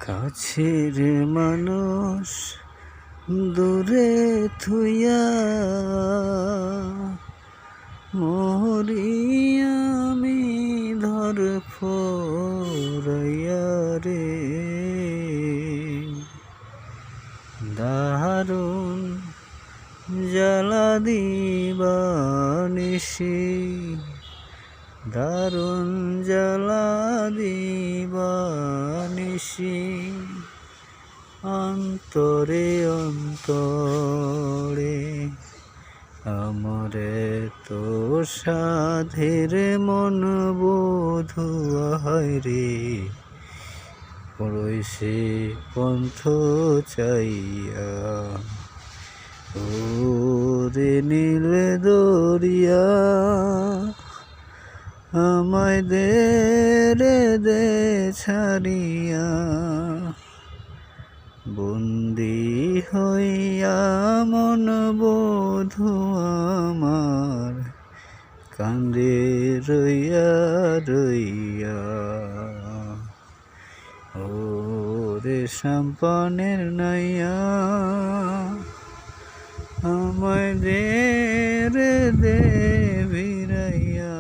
কাছের মানুষ দূরে থুইয়া মরি আমি ধরফরাইয়া রে। দারুণ জ্বালা দিবানিশি, দারুণ জ্বালা দিবানিশি, অন্তরে অন্তরে আমরে তো সাধের মন বোধুয়ায় রে। পড়ইছে পন্থ চাইয়া ওরে নীল দরিয়া, আমায় দে রে দে ছাড়িয়া। বন্দি হইয়া মন বধূ আমার কান্দে রইয়া রইয়া। ওরে সাম্পানের নাইয়া, আমায় দে রে দে ভিড়াইয়া।